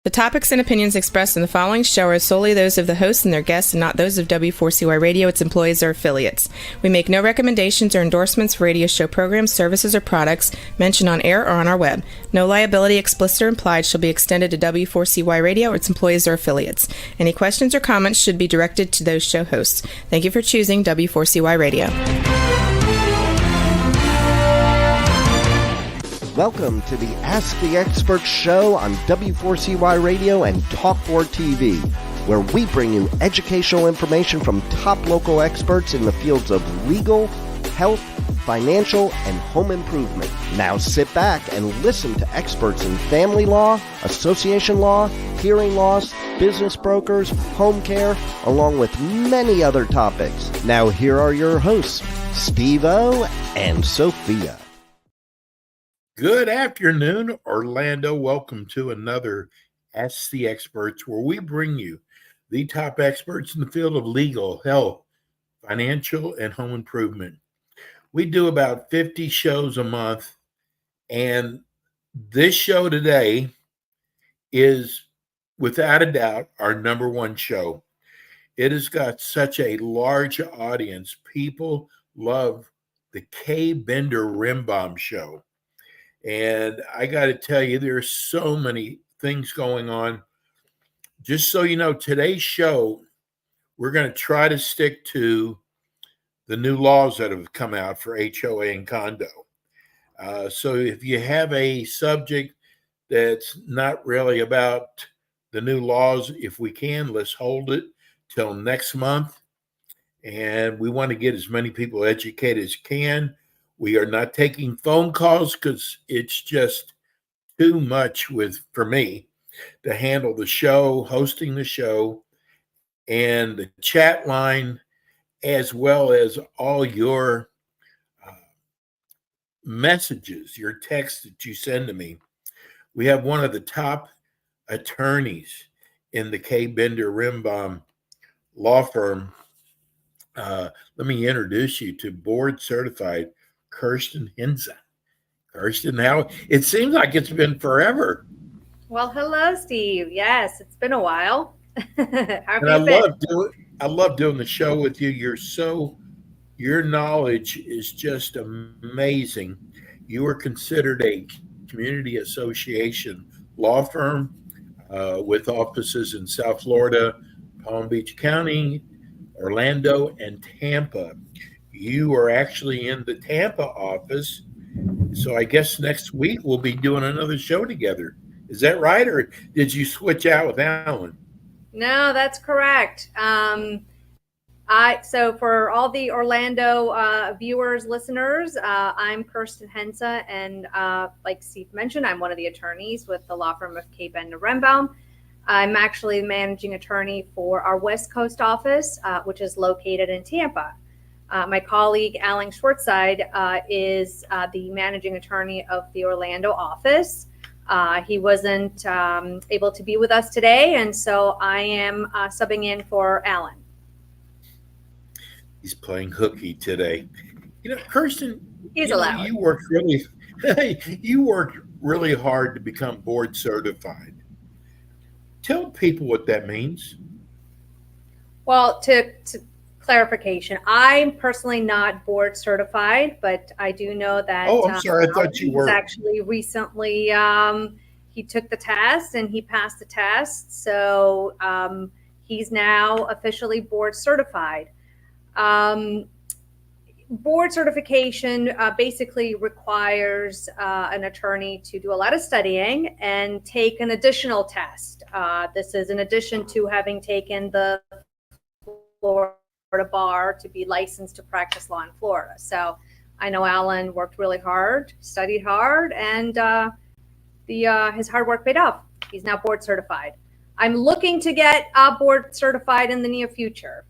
The topics and opinions expressed in the following show are solely those of the hosts and their guests and not those of W4CY Radio, its employees, or affiliates. We make no recommendations or endorsements for radio show programs, services, or products mentioned on air or on our web. No liability, explicit or implied, shall be extended to W4CY Radio or its employees or affiliates. Any questions or comments should be directed to those show hosts. Thank you for choosing W4CY Radio. Welcome to the Ask the Expert show on W4CY Radio and Talk4 TV, where we bring you educational information from top local experts in the fields of legal, health, financial, and home improvement. Now sit back and listen to experts in family law, association law, hearing loss, business brokers, home care, along with many other topics. Now here are your hosts, Steve-O and Sophia. Good afternoon, Orlando. Welcome to another Ask the Experts, where we bring you the top experts in the field of legal, health, financial, and home improvement. We do about 50 shows a month, and this show today is, without a doubt, our number one show. It has got such a large audience. People love the Kay Bender Rimbaum show. And I got to tell you, there's so many things going on. Just so you know, today's show, we're going to try to stick to the new laws that have come out for HOA and condo. So if you have a subject that's not really about the new laws, if we can, let's hold it till next month. And we want to get as many people educated as can. We are not taking phone calls because it's just too much for me to handle the show, hosting the show, and the chat line, as well as all your messages, your texts that you send to me. We have one of the top attorneys in the Kay Bender Rimbaum law firm. Let me introduce you to board certified Kirsten Henza. Kirsten, how it seems like it's been forever. Well, hello, Steve. Yes, it's been a while. I love doing the show with you. Your knowledge is just amazing. You are considered a community association law firm with offices in South Florida, Palm Beach County, Orlando, and Tampa. You are actually in the Tampa office, so I guess next week we'll be doing another show together. Is that right, or did you switch out with Alan? No, that's correct. So for all the Orlando viewers, listeners, I'm Kirsten Henza, and like Steve mentioned, I'm one of the attorneys with the law firm of Kay Bender Rimbaum. I'm actually the managing attorney for our West Coast office, which is located in Tampa. My colleague, Alan Schwartzide, is the managing attorney of the Orlando office. He wasn't able to be with us today, and so I am subbing in for Alan. He's playing hooky today. You know, Kirsten, He's allowed. You worked really hard to become board certified. Tell people what that means. Well, to clarification, I'm personally not board certified, but I do know that. Oh, I'm sorry. I thought you were. Actually, recently, he took the test and he passed the test. So he's now officially board certified. Board certification basically requires an attorney to do a lot of studying and take an additional test. This is in addition to having taken the Florida bar to be licensed to practice law in Florida. So I know Alan worked really hard, studied hard, and his hard work paid off. He's now board certified. I'm looking to get board certified in the near future.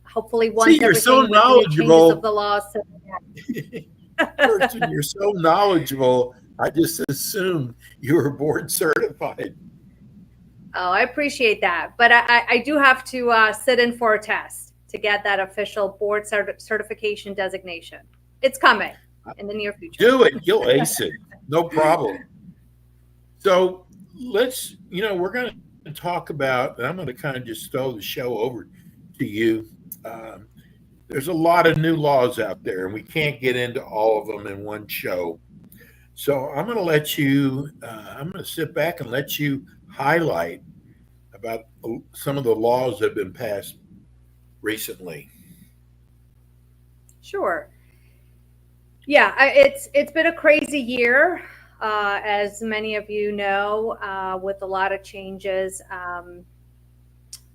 Hopefully, once you're so knowledgeable of the law. Person, you're so knowledgeable. I just assumed you were board certified. Oh, I appreciate that, but I do have to sit in for a test to get that official board certification designation. It's coming in the near future. Do it. You'll ace it. No problem. So we're going to to talk about, and I'm going to kind of just throw the show over to you. Um, there's a lot of new laws out there, and we can't get into all of them in one show. So I'm going to let you, I'm going to sit back and let you highlight about some of the laws that have been passed recently. Sure. Yeah, it's been a crazy year, as many of you know, with a lot of changes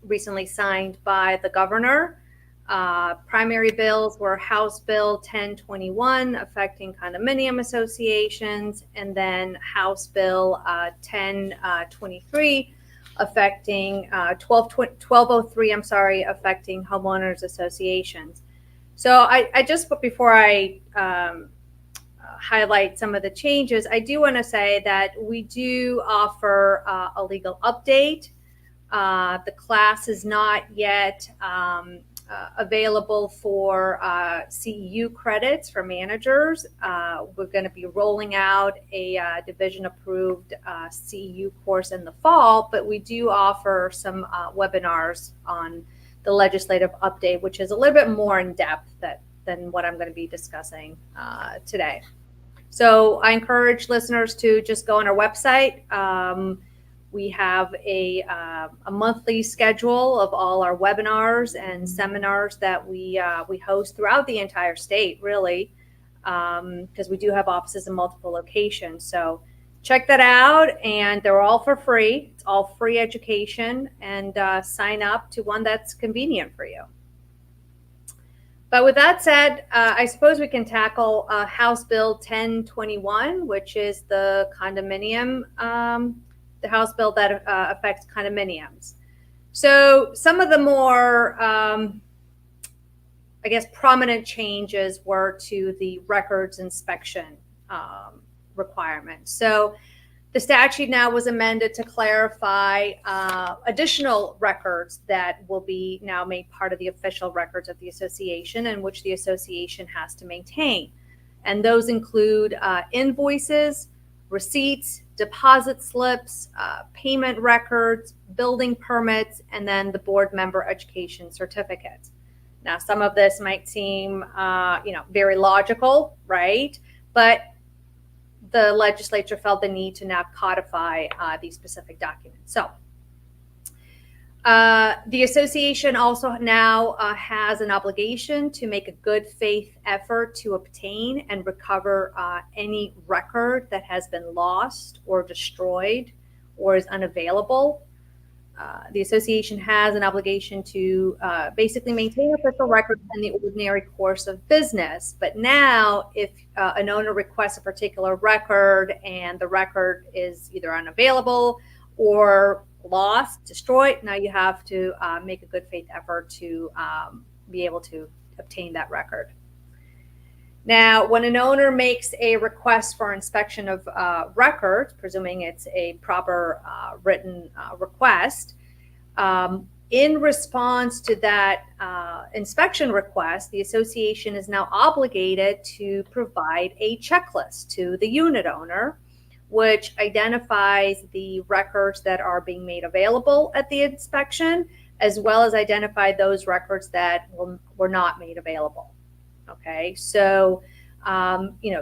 recently signed by the governor. Primary bills were House Bill 1021 affecting condominium associations, and then House Bill 1023 affecting 1203, I'm sorry, affecting homeowners associations. So I just, before I highlight some of the changes, I do want to say that we do offer a legal update. The class is not yet available for CEU credits for managers. We're going to be rolling out a division-approved CEU course in the fall, but we do offer some webinars on the legislative update, which is a little bit more in depth than what I'm going to be discussing today. So I encourage listeners to just go on our website. We have a monthly schedule of all our webinars and seminars that we host throughout the entire state, really, because we do have offices in multiple locations. So check that out, and they're all for free. It's all free education, and sign up to one that's convenient for you. But with that said, I suppose we can tackle House Bill 1021, which is the condominium, the House bill that affects condominiums. So some of the more, I guess, prominent changes were to the records inspection requirements. So the statute now was amended to clarify additional records that will be now made part of the official records of the association, and which the association has to maintain. And those include invoices, receipts, deposit slips, payment records, building permits, and then the board member education certificates. Now, some of this might seem, very logical, right? But the legislature felt the need to now codify these specific documents. So the association also now has an obligation to make a good faith effort to obtain and recover any record that has been lost or destroyed or is unavailable. The association has an obligation to basically maintain official records in the ordinary course of business. But now, if an owner requests a particular record and the record is either unavailable or lost, destroyed, now you have to make a good faith effort to be able to obtain that record. Now, when an owner makes a request for inspection of records, presuming it's a proper written request, in response to that inspection request, the association is now obligated to provide a checklist to the unit owner, which identifies the records that are being made available at the inspection, as well as identify those records that were not made available. Okay, so,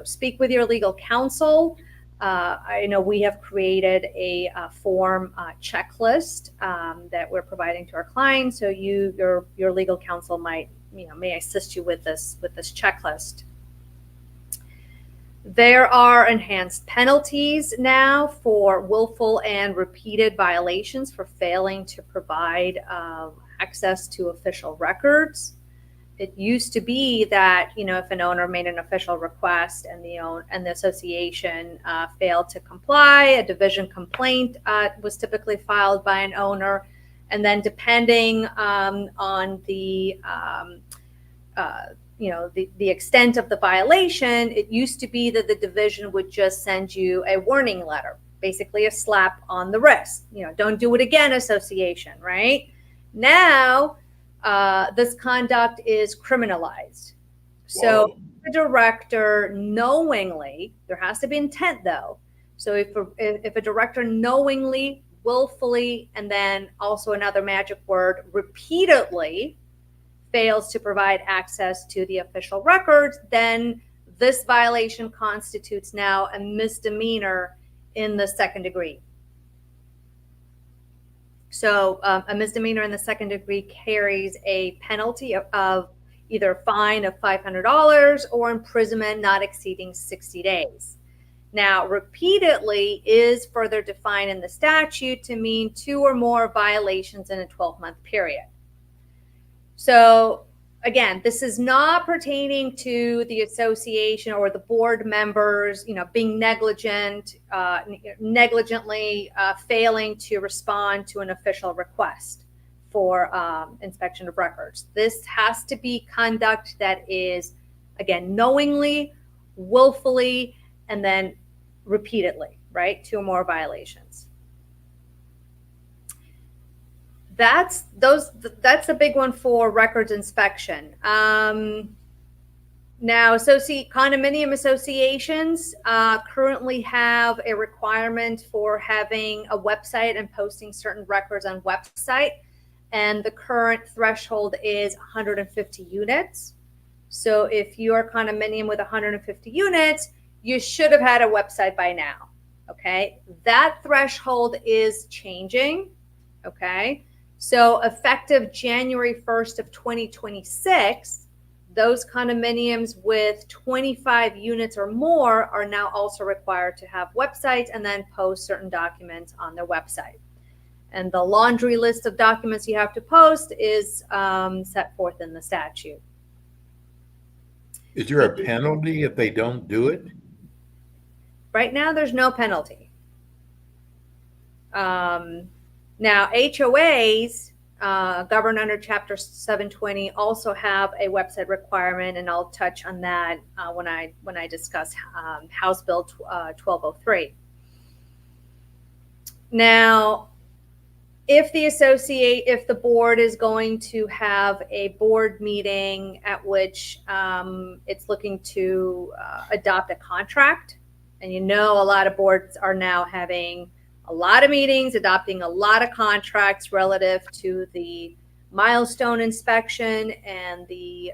speak with your legal counsel. I know we have created a form checklist that we're providing to our clients. So your legal counsel may assist you with this checklist. There are enhanced penalties now for willful and repeated violations for failing to provide access to official records. It used to be that, if an owner made an official request and the association failed to comply, a division complaint was typically filed by an owner. And then depending on the extent of the violation, it used to be that the division would just send you a warning letter, basically a slap on the wrist. Don't do it again, association, right? Now, this conduct is criminalized. So the director knowingly, there has to be intent though. So if a director knowingly willfully, and then also another magic word, repeatedly fails to provide access to the official records, then this violation constitutes now a misdemeanor in the second degree. So a misdemeanor in the second degree carries a penalty of either a fine of $500 or imprisonment not exceeding 60 days. Now, repeatedly is further defined in the statute to mean 2 or more violations in a 12-month period. So again, this is not pertaining to the association or the board members, being negligently failing to respond to an official request for inspection of records. This has to be conduct that is, again, knowingly, willfully, and then repeatedly, right? 2 or more violations. That's a big one for records inspection. Now, condominium associations currently have a requirement for having a website and posting certain records on website, and the current threshold is 150 units. So if you're a condominium with 150 units, you should have had a website by now. Okay, that threshold is changing. Okay. So effective January 1st of 2026, those condominiums with 25 units or more are now also required to have websites and then post certain documents on their website. And the laundry list of documents you have to post is set forth in the statute. Is there a penalty if they don't do it? Right now, there's no penalty. Now, HOAs governed under Chapter 720 also have a website requirement, and I'll touch on that when I discuss House Bill 1203. Now, if the board is going to have a board meeting at which it's looking to adopt a contract, and a lot of boards are now having a lot of meetings, adopting a lot of contracts relative to the milestone inspection and the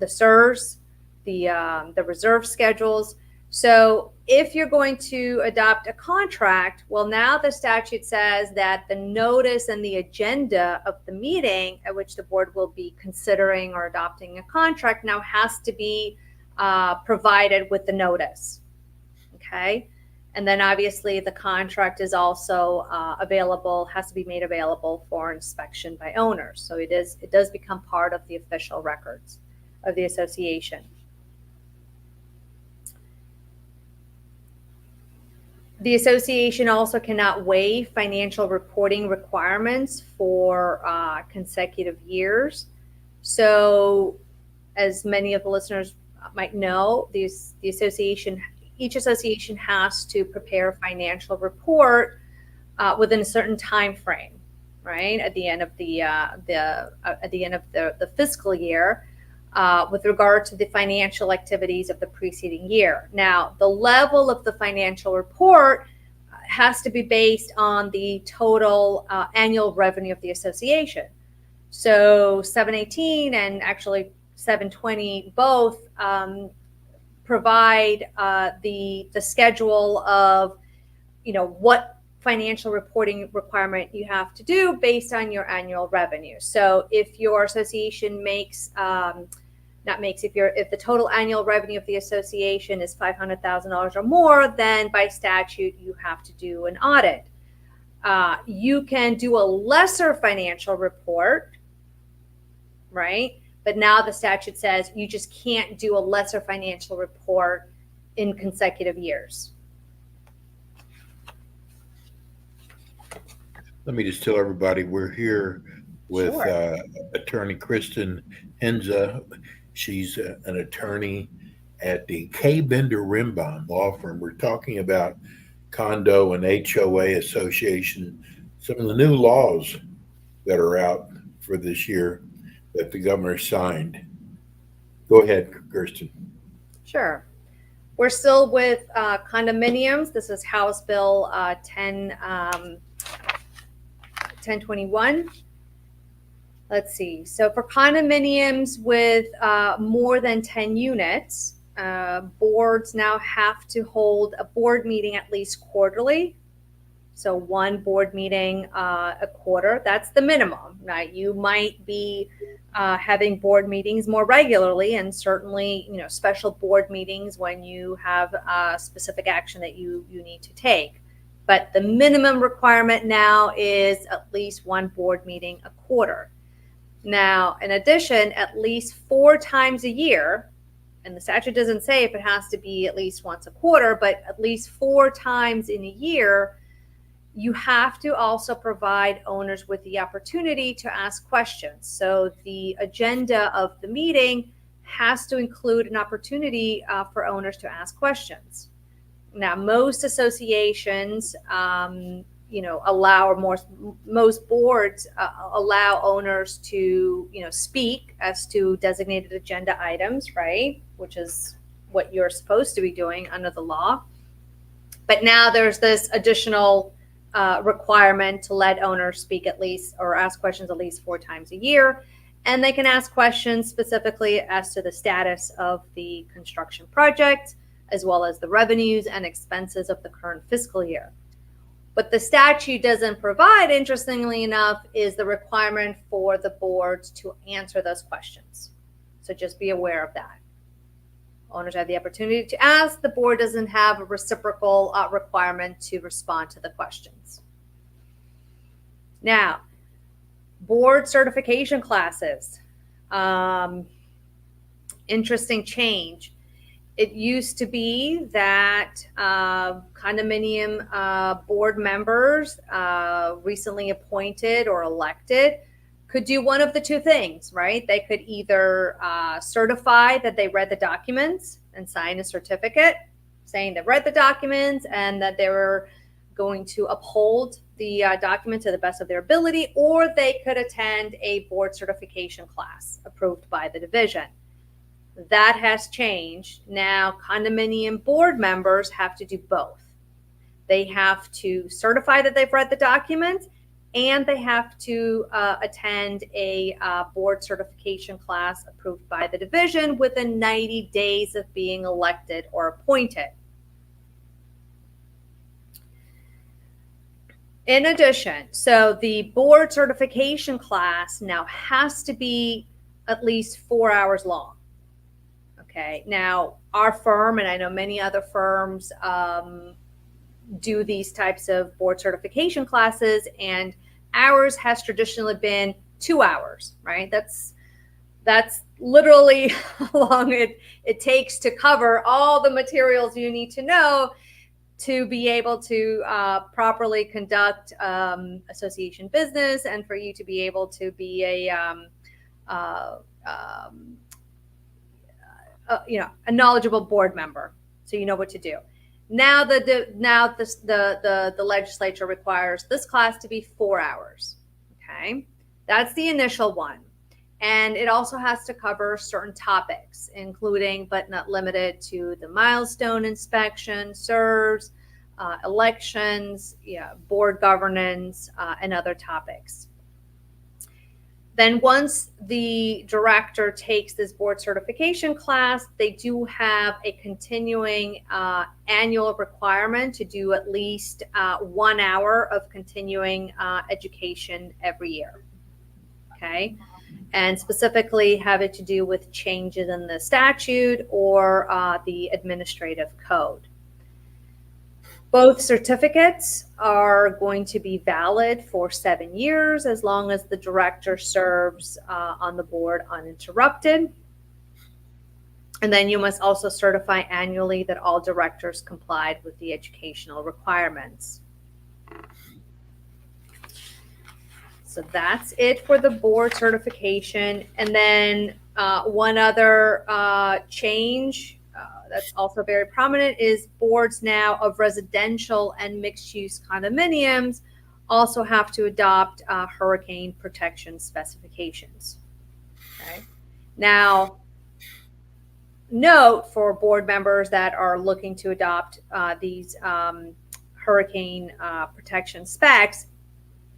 SIRS, the reserve schedules. So if you're going to adopt a contract, well, now the statute says that the notice and the agenda of the meeting at which the board will be considering or adopting a contract now has to be provided with the notice. Okay. And then obviously the contract is also has to be made available for inspection by owners. So it does become part of the official records of the association. The association also cannot waive financial reporting requirements for consecutive years. So as many of the listeners might know, each association has to prepare a financial report within a certain time frame, right? At the end of the fiscal year, with regard to the financial activities of the preceding year. Now, the level of the financial report has to be based on the total annual revenue of the association. So 718 and actually 720 both provide the schedule of what financial reporting requirement you have to do based on your annual revenue. So if your association if the total annual revenue of the association is $500,000 or more, then by statute you have to do an audit. You can do a lesser financial report, right? But now the statute says you just can't do a lesser financial report in consecutive years. Let me just tell everybody we're here with Sure. Attorney Kristen Henza. She's an attorney at the K. Bender Rimbaum law firm. We're talking about condo and HOA association, some of the new laws that are out for this year that the governor signed. Go ahead, Kirsten. Sure. We're still with condominiums. This is House Bill 1021. Let's see. So for condominiums with more than 10 units, boards now have to hold a board meeting at least quarterly. So one board meeting a quarter. That's the minimum. Now you might be having board meetings more regularly, and certainly, special board meetings when you have specific action that you need to take. But the minimum requirement now is at least one board meeting a quarter. Now, in addition, at least 4 times a year, and the statute doesn't say if it has to be at least once a quarter, but at least 4 times in a year, you have to also provide owners with the opportunity to ask questions. So the agenda of the meeting has to include an opportunity for owners to ask questions. Now, most associations, allow, or most boards allow owners to, speak as to designated agenda items, right? Which is what you're supposed to be doing under the law. But now there's this additional requirement to let owners speak at least, or ask questions at least 4 times a year. And they can ask questions specifically as to the status of the construction project, as well as the revenues and expenses of the current fiscal year. What the statute doesn't provide, interestingly enough, is the requirement for the boards to answer those questions. So just be aware of that. Owners have the opportunity to ask. The board doesn't have a reciprocal requirement to respond to the questions. Now, board certification classes. Interesting change. It used to be that condominium board members recently appointed or elected could do one of the 2 things, right? They could either certify that they read the documents and sign a certificate saying they read the documents and that they were going to uphold the document to the best of their ability, or they could attend a board certification class approved by the division. That has changed. Now, condominium board members have to do both. They have to certify that they've read the documents, and they have to attend a board certification class approved by the division within 90 days of being elected or appointed. In addition, so the board certification class now has to be at least 4 hours long. Okay. Now, our firm, and I know many other firms, do these types of board certification classes, and ours has traditionally been 2 hours, right? That's literally how long it takes to cover all the materials you need to know to be able to properly conduct association business, and for you to be able to be a knowledgeable board member, so you know what to do. Now the legislature requires this class to be 4 hours. Okay, that's the initial one, and it also has to cover certain topics, including but not limited to the milestone inspection, SERVs, elections, board governance, and other topics. Then once the director takes this board certification class, they do have a continuing annual requirement to do at least 1 hour of continuing education every year. Okay, and specifically have it to do with changes in the statute or the administrative code. Both certificates are going to be valid for 7 years as long as the director serves on the board uninterrupted. And then you must also certify annually that all directors complied with the educational requirements. So that's it for the board certification. And then one other change that's also very prominent is boards now of residential and mixed-use condominiums also have to adopt hurricane protection specifications. Okay. Now, note for board members that are looking to adopt these hurricane protection specs.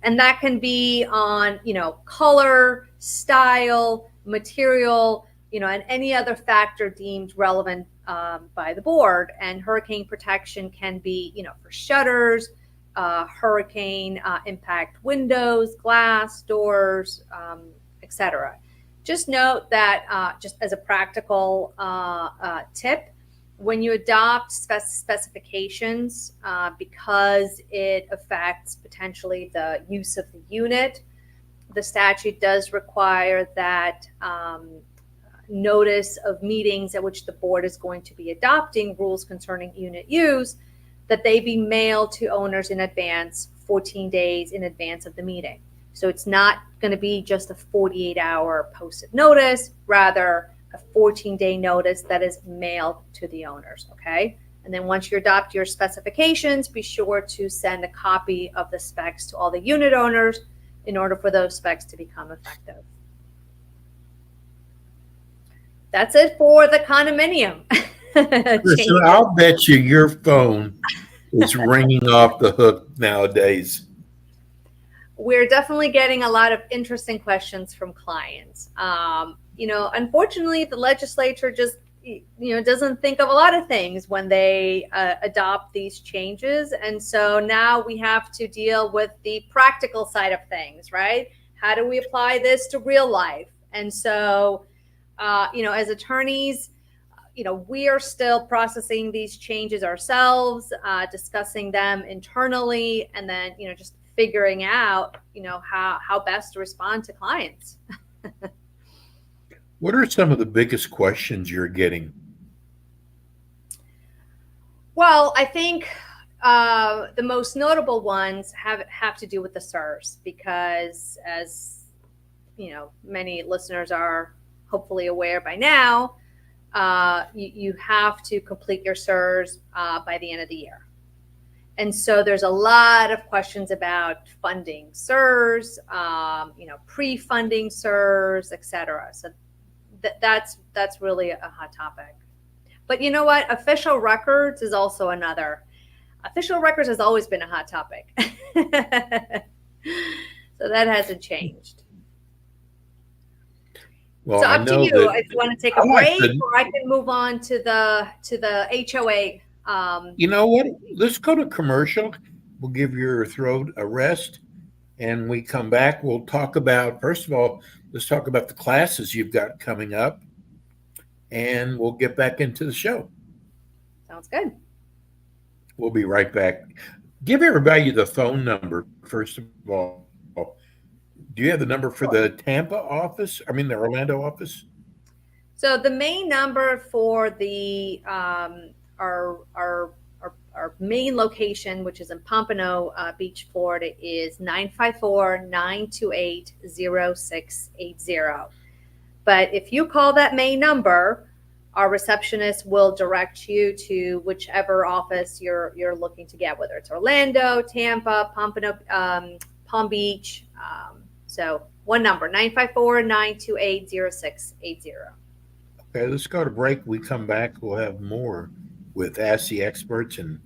And that can be on, color, style, material, and any other factor deemed relevant by the board. And hurricane protection can be, for shutters, hurricane impact windows, glass, doors, etc. Just note that just as a practical tip, when you adopt specifications, because it affects potentially the use of the unit, the statute does require that notice of meetings at which the board is going to be adopting rules concerning unit use, that they be mailed to owners in advance, 14 days in advance of the meeting. So it's not going to be just a 48-hour posted notice, rather a 14-day notice that is mailed to the owners, okay? And then once you adopt your specifications, be sure to send a copy of the specs to all the unit owners in order for those specs to become effective. That's it for the condominium. Listen, I'll bet you your phone is ringing off the hook nowadays. We're definitely getting a lot of interesting questions from clients. Unfortunately, the legislature just, doesn't think of a lot of things when they adopt these changes. And so now we have to deal with the practical side of things, right? How do we apply this to real life? And so, as attorneys, we are still processing these changes ourselves, discussing them internally, and then, just figuring out, how best to respond to clients. What are some of the biggest questions you're getting? Well, I think the most notable ones have to do with the SIRS, because as many listeners are hopefully aware by now, you have to complete your SIRS by the end of the year. And so there's a lot of questions about funding SIRS, pre-funding SIRS, et cetera. So that's really a hot topic. But you know what? Official records is also another. Official records has always been a hot topic. So that hasn't changed. Well, so up to you if you want to take a break, or I can move on to the HOA. You know what? Let's go to commercial. We'll give your throat a rest. And we come back, we'll talk about, first of all, let's talk about the classes you've got coming up. And we'll get back into the show. Sounds good. We'll be right back. Give everybody the phone number, first of all. Do you have the number for the Tampa office? I mean, the Orlando office? So the main number for the our main location, which is in Pompano Beach, Florida, is 954-928-0680. But if you call that main number, our receptionist will direct you to whichever office you're looking to get, whether it's Orlando, Tampa, Pompano, Palm Beach. So one number, 954-928-0680. Okay, let's go to break. We come back, we'll have more with Ask the Experts and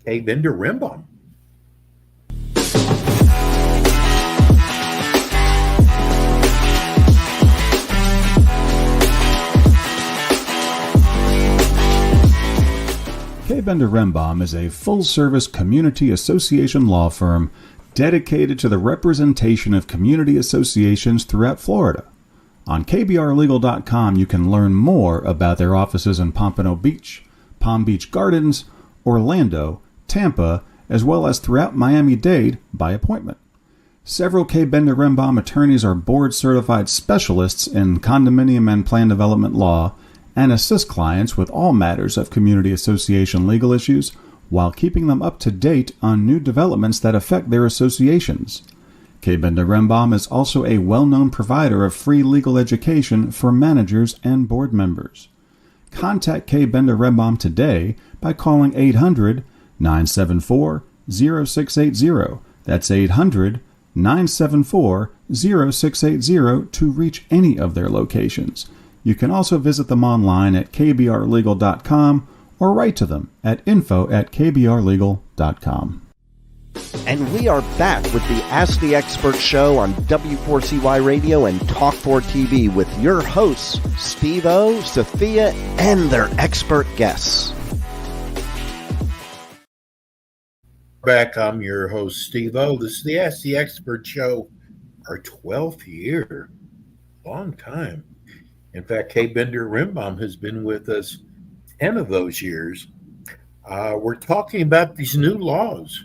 Kay Bender Rimbaum. Kay Bender Rimbaum is a full-service community association law firm dedicated to the representation of community associations throughout Florida. On kbrlegal.com, you can learn more about their offices in Pompano Beach, Palm Beach Gardens, Orlando, Tampa, as well as throughout Miami-Dade by appointment. Several Kay Bender Rimbaum attorneys are board-certified specialists in condominium and plan development law and assist clients with all matters of community association legal issues while keeping them up to date on new developments that affect their associations. Kay Bender Rimbaum is also a well-known provider of free legal education for managers and board members. Contact Kay Bender Rimbaum today by calling 800-974-0680. That's 800-974-0680 to reach any of their locations. You can also visit them online at kbrlegal.com or write to them at info@kbrlegal.com. And we are back with the Ask the Expert show on W4CY Radio and Talk4 TV with your hosts, Steve-O, Sophia, and their expert guests. Back, I'm your host, Steve-O. This is the Ask the Expert show, our 12th year. Long time. In fact, Kay Bender-Rimbaum has been with us 10 of those years. We're talking about these new laws,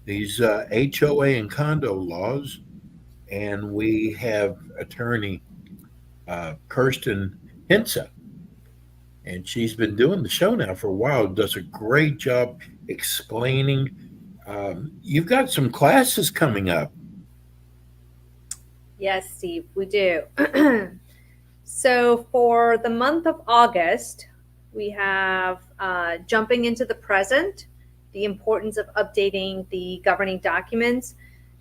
these HOA and condo laws, and we have attorney Kirsten Hensa, and she's been doing the show now for a while, does a great job explaining. You've got some classes coming up. Yes, Steve, we do. So for the month of August, we have jumping into the present, the importance of updating the governing documents.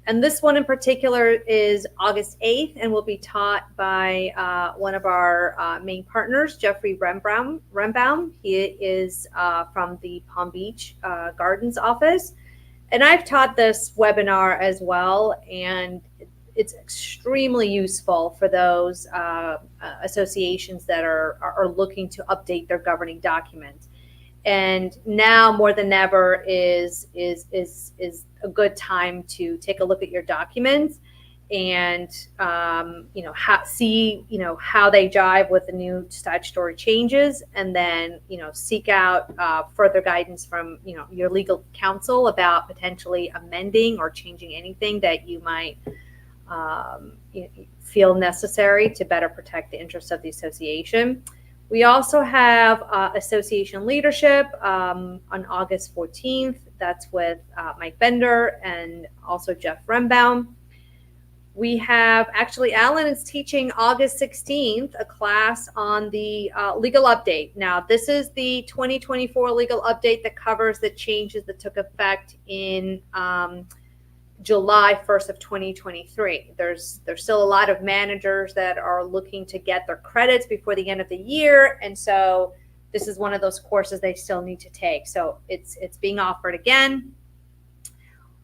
And this one in particular is August 8th and will be taught by one of our main partners, Jeffrey Rembaum. He is from the Palm Beach Gardens office. And I've taught this webinar as well, and it's extremely useful for those associations that are looking to update their governing documents. And now more than ever is a good time to take a look at your documents and how they jive with the new statutory changes, and then seek out further guidance from your legal counsel about potentially amending or changing anything that you might feel necessary to better protect the interests of the association. We also have association leadership on August 14th. That's with Mike Bender and also Jeff Rembaum. We have Alan is teaching August 16th a class on the legal update. Now, this is the 2024 legal update that covers the changes that took effect in July 1st of 2023. There's still a lot of managers that are looking to get their credits before the end of the year, and so this is one of those courses they still need to take. So it's being offered again.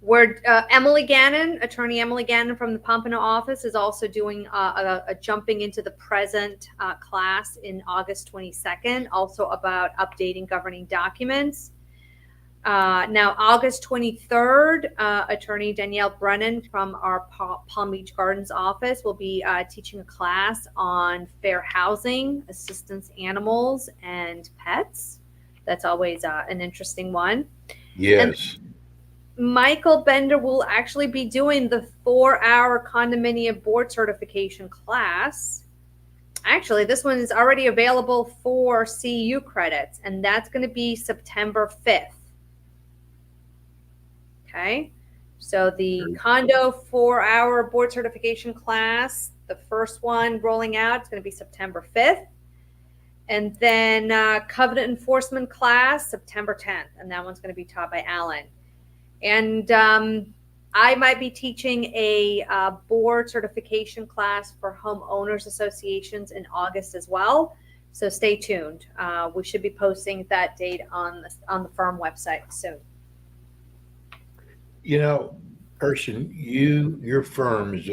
Where attorney Emily Gannon from the Pompano office is also doing a jumping into the present class in August 22nd, also about updating governing documents. Now, August 23rd, attorney Danielle Brennan from our Palm Beach Gardens office will be teaching a class on fair housing, assistance animals, and pets. That's always an interesting one. Yes. And Michael Bender will actually be doing the 4-hour condominium board certification class. Actually, this one is already available for CU credits, and that's going to be September 5th. Okay, so the condo 4-hour board certification class, the first one rolling out, it's going to be September 5th. And then covenant enforcement class, September 10th. And that one's going to be taught by Alan. And I might be teaching a board certification class for homeowners associations in August as well. So stay tuned. We should be posting that date on the firm website soon. Kirsten, your firm is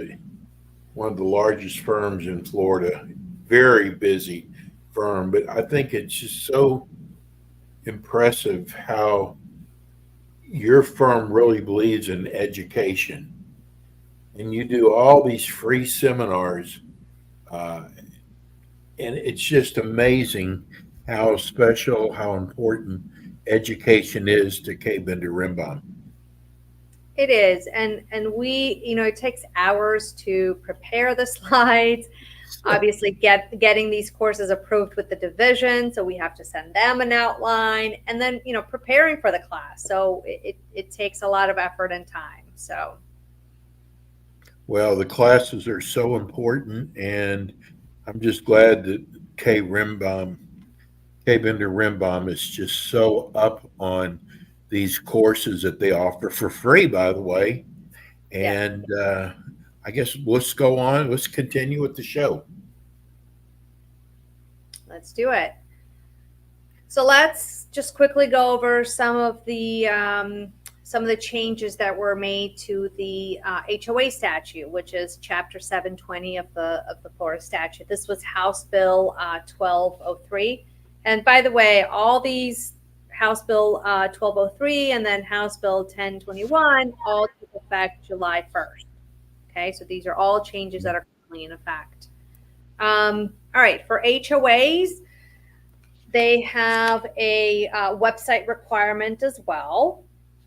one of the largest firms in Florida, very busy firm, but I think it's just so impressive how your firm really believes in education. And you do all these free seminars, and it's just amazing how special, how important education is to Kay Bender-Rimbaum. It is, and we, it takes hours to prepare the slides. Obviously, getting these courses approved with the division, so we have to send them an outline, and then preparing for the class. So it takes a lot of effort and time. So, well, the classes are so important, and I'm just glad that Kay Bender-Rimbaum is just so up on these courses that they offer for free, by the way. And I guess let's go on. Let's continue with the show. Let's do it. So let's just quickly go over some of the changes that were made to the HOA statute, which is Chapter 720 of the Florida statute. This was House Bill 1203, and by the way, all these House Bill 1203 and then House Bill 1021 all took effect July 1st. Okay, so these are all changes that are currently in effect. All right, for HOAs, they have a website requirement as well.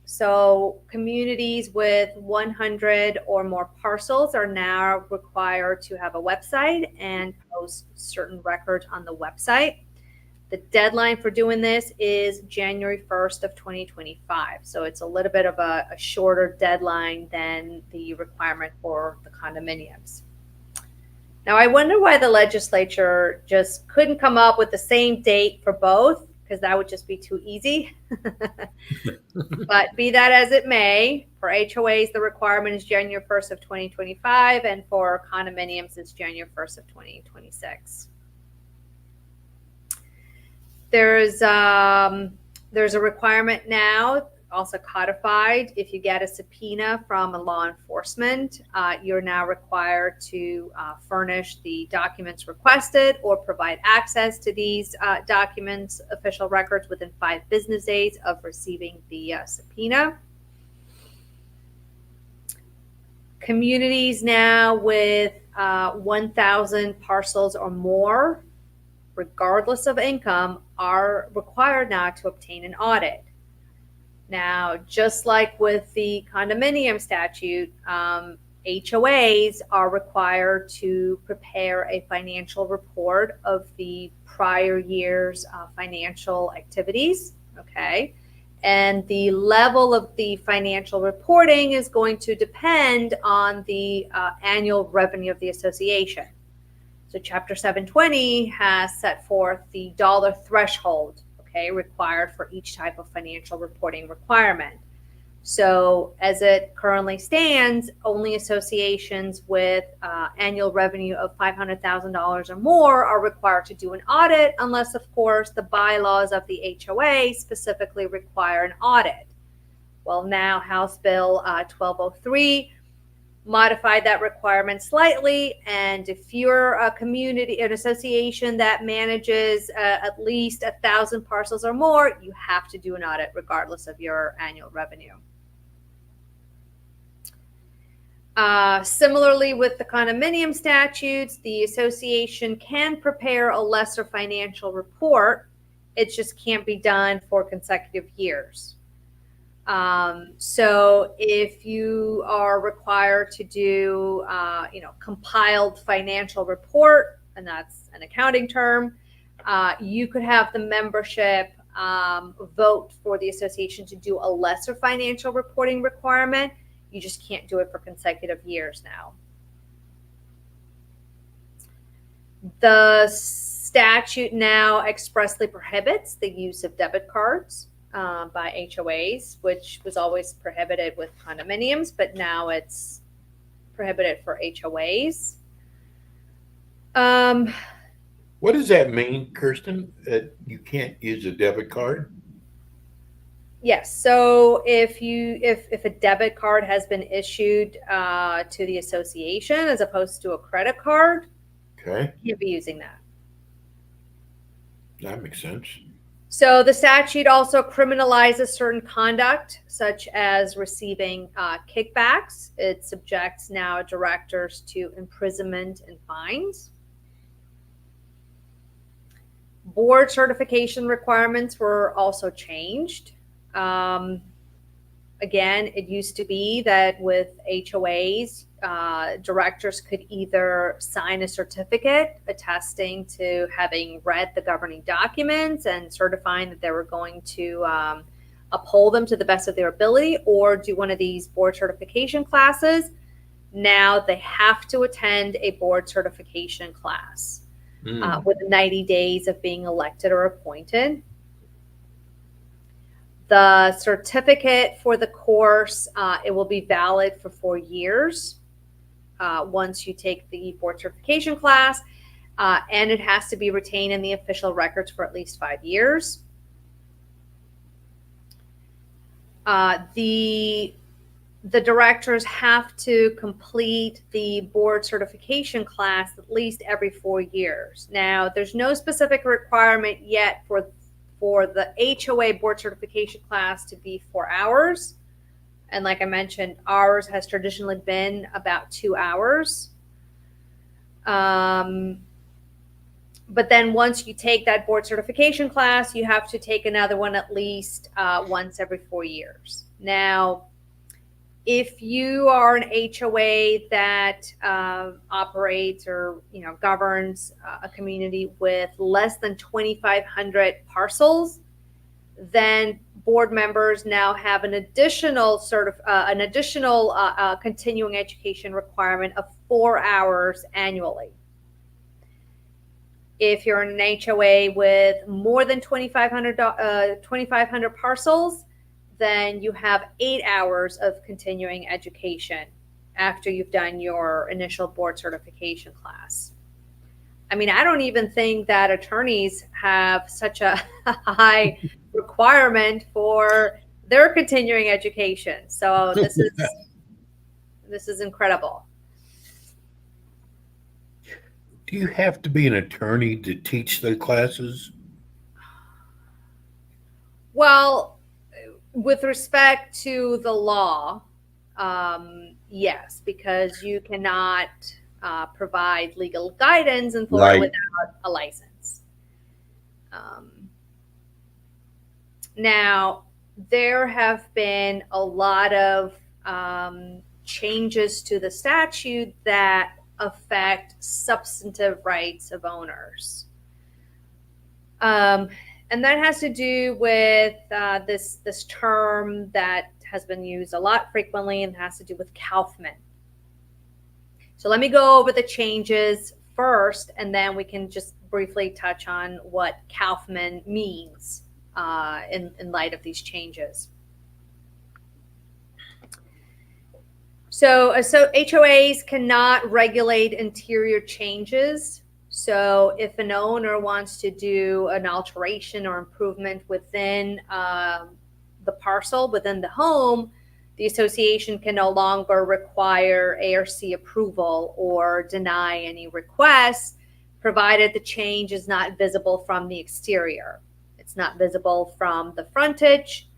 So communities with 100 or more parcels are now required to have a website and post certain records on the website. The deadline for doing this is January 1st of 2025. So it's a little bit of a shorter deadline than the requirement for the condominiums. Now, I wonder why the legislature just couldn't come up with the same date for both, because that would just be too easy. But be that as it may, for HOAs, the requirement is January 1st of 2025, and for condominiums, it's January 1st of 2026. There's a requirement now, also codified. If you get a subpoena from a law enforcement, you're now required to furnish the documents requested or provide access to these documents, official records, within 5 business days of receiving the subpoena. Communities now with 1,000 parcels or more, regardless of income, are required now to obtain an audit. Now, just like with the condominium statute, HOAs are required to prepare a financial report of the prior year's financial activities, okay? And the level of the financial reporting is going to depend on the annual revenue of the association. So Chapter 720 has set forth the dollar threshold, okay, required for each type of financial reporting requirement. So as it currently stands, only associations with annual revenue of $500,000 or more are required to do an audit, unless, of course, the bylaws of the HOA specifically require an audit. Well, now House Bill 1203 modified that requirement slightly, and if you're an association that manages at least 1,000 parcels or more, you have to do an audit regardless of your annual revenue. Similarly, with the condominium statutes, the association can prepare a lesser financial report. It just can't be done for consecutive years. So if you are required to do, compiled financial report, and that's an accounting term, you could have the membership vote for the association to do a lesser financial reporting requirement. You just can't do it for consecutive years now. The statute now expressly prohibits the use of debit cards by HOAs, which was always prohibited with condominiums, but now it's prohibited for HOAs. What does that mean, Kirsten, that you can't use a debit card? Yes. So if a debit card has been issued to the association as opposed to a credit card, okay, you'll be using that. That makes sense. So the statute also criminalizes certain conduct, such as receiving kickbacks. It subjects now directors to imprisonment and fines. Board certification requirements were also changed. Again, it used to be that with HOAs, directors could either sign a certificate attesting to having read the governing documents and certifying that they were going to uphold them to the best of their ability, or do one of these board certification classes. Now they have to attend a board certification class within 90 days of being elected or appointed. The certificate for the course, it will be valid for 4 years once you take the board certification class. and it has to be retained in the official records for at least 5 years. The directors have to complete the board certification class at least every 4 years. Now, there's no specific requirement yet for the HOA board certification class to be 4 hours. And like I mentioned, ours has traditionally been about 2 hours. But then once you take that board certification class, you have to take another one at least once every 4 years. Now, if you are an HOA that operates or governs a community with less than 2,500 parcels, then board members now have an additional continuing education requirement of 4 hours annually. If you're in an HOA with more than 2,500 parcels, then you have 8 hours of continuing education after you've done your initial board certification class. I mean, I don't even think that attorneys have such a high requirement for their continuing education. So this is incredible. Do you have to be an attorney to teach the classes? Well, with respect to the law, yes, because you cannot provide legal guidance in Florida without a license. Now, there have been a lot of changes to the statute that affect substantive rights of owners. And that has to do with this term that has been used a lot frequently, and has to do with Kaufman. So let me go over the changes first, and then we can just briefly touch on what Kaufman means in light of these changes. So HOAs cannot regulate interior changes. So if an owner wants to do an alteration or improvement within the parcel, within the home, the association can no longer require ARC approval or deny any requests, provided the change is not visible from the exterior. It's not visible from the frontage,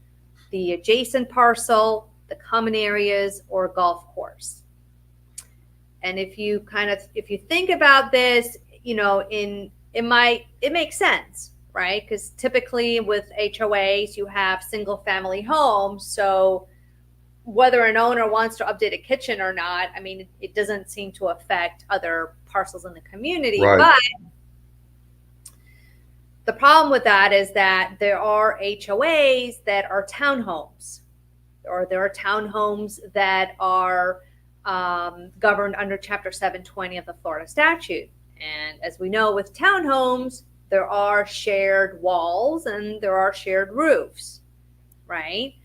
the adjacent parcel, the common areas, or golf course. And if you think about this, it makes sense, right? Because typically with HOAs, you have single family homes. So whether an owner wants to update a kitchen or not, I mean, it doesn't seem to affect other parcels in the community. Right. But the problem with that is that there are HOAs that are townhomes, or there are townhomes that are governed under Chapter 720 of the Florida statute. And as we know, with townhomes, there are shared walls and there are shared roofs, right?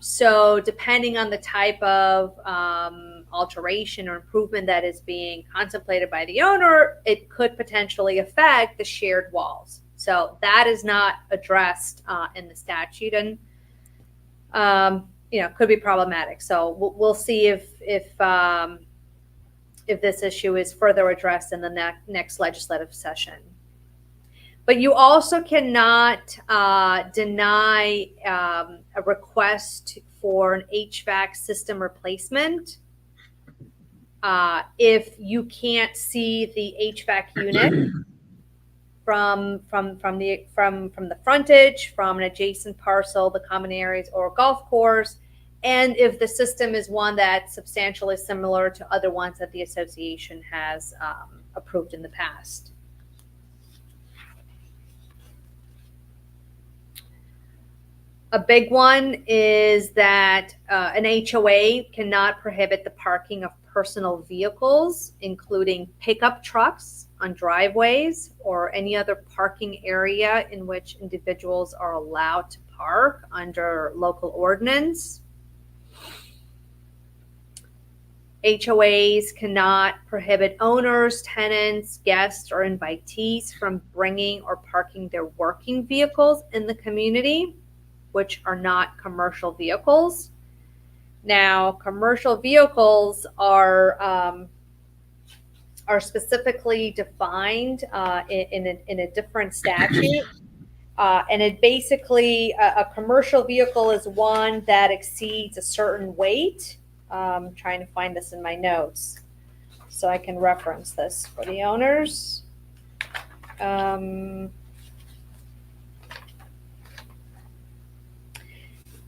So depending on the type of alteration or improvement that is being contemplated by the owner, it could potentially affect the shared walls. So that is not addressed in the statute, and could be problematic. So we'll see if this issue is further addressed in the next legislative session. But you also cannot deny a request for an HVAC system replacement if you can't see the HVAC unit from the frontage, from an adjacent parcel, the common areas, or golf course, and if the system is one that's substantially similar to other ones that the association has approved in the past. A big one is that an HOA cannot prohibit the parking of personal vehicles, including pickup trucks, on driveways or any other parking area in which individuals are allowed to park under local ordinance. HOAs cannot prohibit owners, tenants, guests, or invitees from bringing or parking their working vehicles in the community, which are not commercial vehicles. Now, commercial vehicles are specifically defined in a different statute. And it basically, a commercial vehicle is one that exceeds a certain weight. I'm trying to find this in my notes so I can reference this for the owners.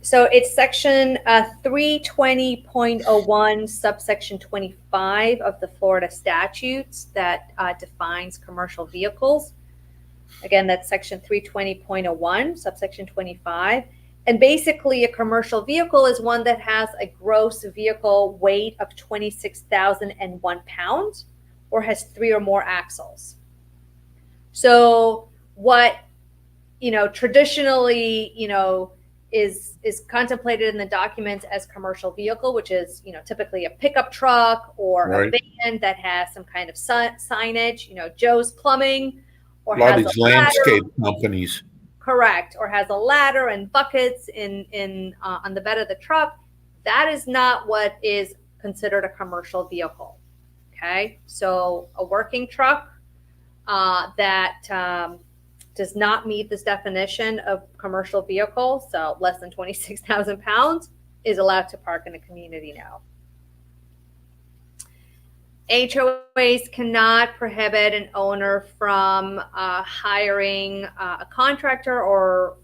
So it's section 320.01, subsection 25 of the Florida statutes that defines commercial vehicles. Again, that's section 320.01, subsection 25. And basically, a commercial vehicle is one that has a gross vehicle weight of 26,001 pounds or has 3 or more axles. So what, traditionally, is contemplated in the documents as commercial vehicle, which is, typically a pickup truck or a van that has some kind of signage, Joe's Plumbing, or a lot has of these a landscape companies. Correct, or has a ladder and buckets in on the bed of the truck. That is not what is considered a commercial vehicle. Okay, so a working truck that does not meet this definition of commercial vehicle, so less than 26,000 pounds, is allowed to park in a community now. HOAs cannot prohibit an owner from hiring a contractor or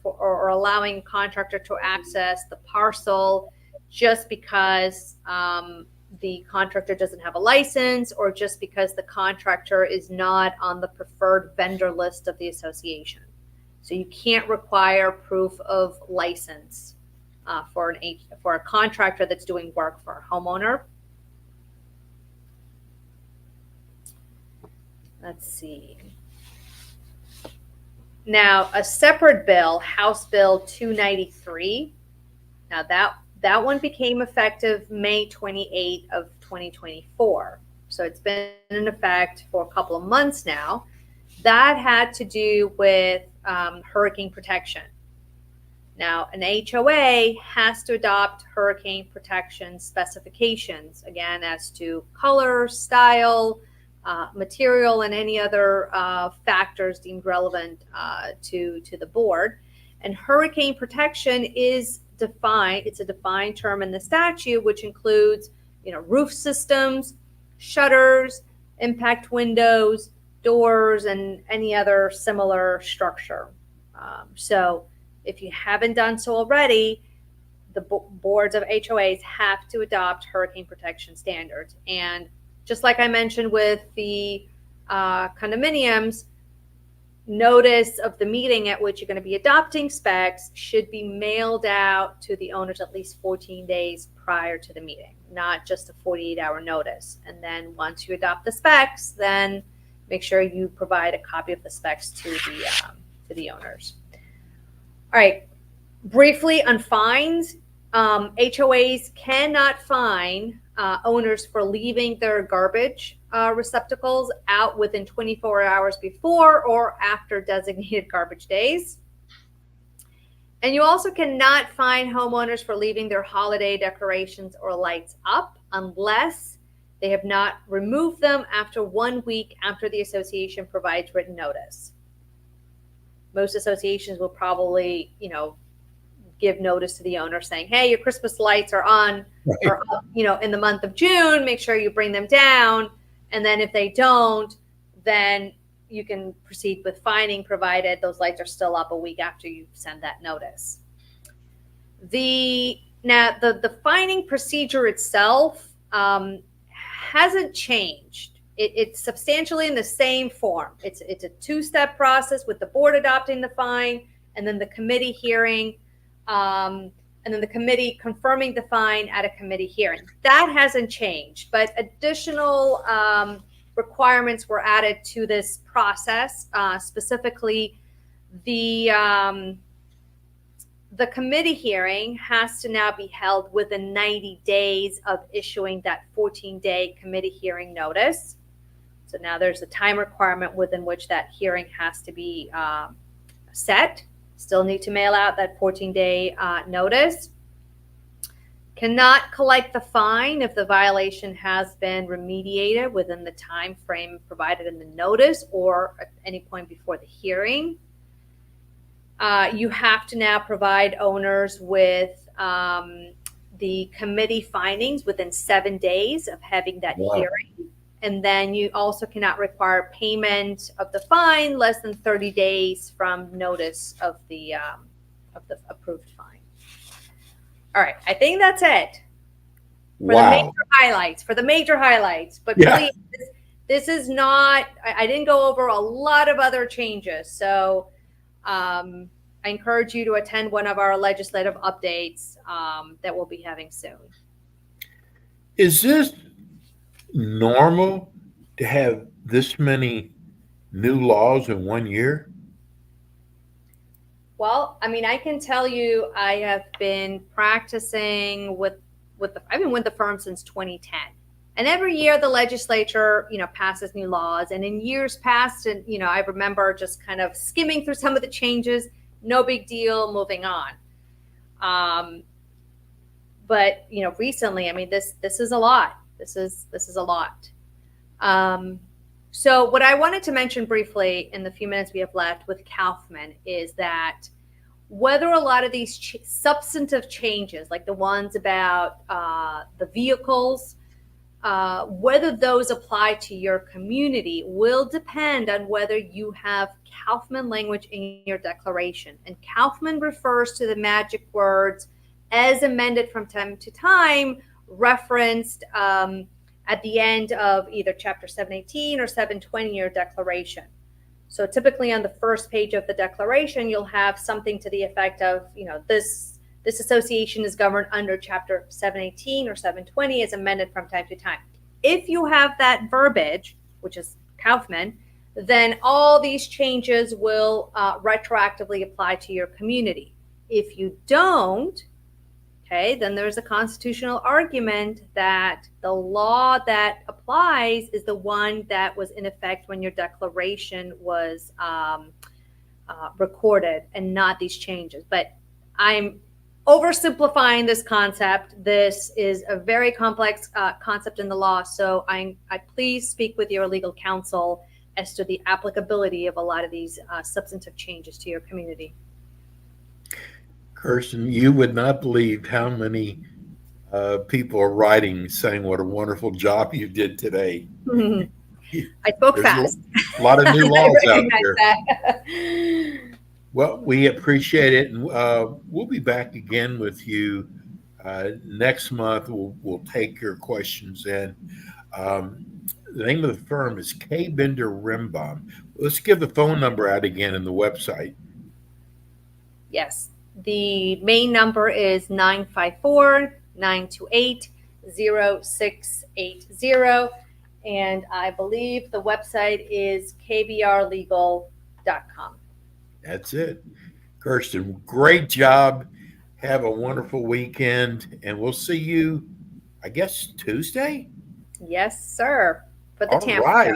allowing a contractor to access the parcel just because the contractor doesn't have a license or just because the contractor is not on the preferred vendor list of the association. So you can't require proof of license for a contractor that's doing work for a homeowner. Let's see. Now, a separate bill, House Bill 293. Now that one became effective May 28 of 2024. So it's been in effect for a couple of months now. That had to do with hurricane protection. Now, an HOA has to adopt hurricane protection specifications, again, as to color, style, material, and any other factors deemed relevant to the board. And hurricane protection is defined. It's a defined term in the statute, which includes, roof systems, shutters, impact windows, doors, and any other similar structure. So if you haven't done so already, the boards of HOAs have to adopt hurricane protection standards. And just like I mentioned with the condominiums, notice of the meeting at which you're going to be adopting specs should be mailed out to the owners at least 14 days prior to the meeting, not just a 48-hour notice. And then once you adopt the specs, then make sure you provide a copy of the specs to the owners. All right, briefly on fines, HOAs cannot fine owners for leaving their garbage receptacles out within 24 hours before or after designated garbage days. And you also cannot fine homeowners for leaving their holiday decorations or lights up unless they have not removed them after 1 week after the association provides written notice. Most associations will probably, give notice to the owner saying, hey, your Christmas lights are on, right, or up, in the month of June, make sure you bring them down. And then if they don't, then you can proceed with fining, provided those lights are still up a week after you send that notice. The fining procedure itself hasn't changed. It's substantially in the same form. It's a two-step process with the board adopting the fine and then the committee hearing, and then the committee confirming the fine at a committee hearing. That hasn't changed, but additional requirements were added to this process. Specifically, the the committee hearing has to now be held within 90 days of issuing that 14-day committee hearing notice. So now there's a time requirement within which that hearing has to be set. Still need to mail out that 14-day notice. Cannot collect the fine if the violation has been remediated within the time frame provided in the notice or at any point before the hearing. You have to now provide owners with the committee findings within 7 days of having that hearing. And then you also cannot require payment of the fine less than 30 days from notice of the approved fine. All right, I think that's it for the major highlights. But please, this is not, I didn't go over a lot of other changes. So I encourage you to attend one of our legislative updates that we'll be having soon. Is this normal to have this many new laws in 1 year? Well, I mean, I can tell you, I have been practicing I've been with the firm since 2010. And every year the legislature, passes new laws. And in years past, and, I remember just kind of skimming through some of the changes, no big deal, moving on. But, recently, I mean, this is a lot. This is a lot. So what I wanted to mention briefly in the few minutes we have left with Kaufman is that whether a lot of these substantive changes, like the ones about the vehicles, whether those apply to your community will depend on whether you have Kaufman language in your declaration. And Kaufman refers to the magic words as amended from time to time, referenced at the end of either Chapter 718 or 720 in your declaration. So typically on the first page of the declaration, you'll have something to the effect of, this association is governed under Chapter 718 or 720 as amended from time to time. If you have that verbiage, which is Kaufman, then all these changes will retroactively apply to your community. If you don't, then there's a constitutional argument that the law that applies is the one that was in effect when your declaration was recorded and not these changes. But I'm oversimplifying this concept. This is a very complex concept in the law. So I please speak with your legal counsel as to the applicability of a lot of these substantive changes to your community. Kirsten, you would not believe how many people are writing saying what a wonderful job you did today. Mm-hmm. I spoke fast. A lot of new laws out there. Well, we appreciate it. And we'll be back again with you next month. We'll take your questions in. The name of the firm is K. Bender Rimbaum. Let's give the phone number out again in the website. Yes. The main number is 954-928-0680. And I believe the website is kbrlegal.com. That's it. Kirsten, great job. Have a wonderful weekend. And we'll see you, I guess, Tuesday? Yes, sir. For the Tampa. All right.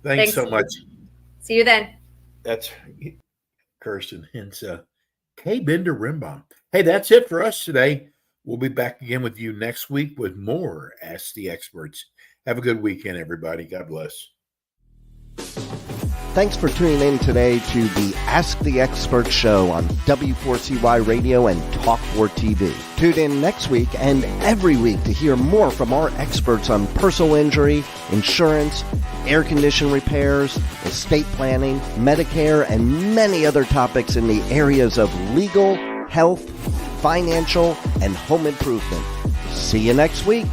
Thanks so much. See you then. That's Kirsten Hinsa. K. Bender Rimbaum. Hey, that's it for us today. We'll be back again with you next week with more Ask the Experts. Have a good weekend, everybody. God bless. Thanks for tuning in today to the Ask the Expert show on W4CY Radio and Talk4 TV. Tune in next week and every week to hear more from our experts on personal injury, insurance, air condition repairs, estate planning, Medicare, and many other topics in the areas of legal, health, financial, and home improvement. See you next week.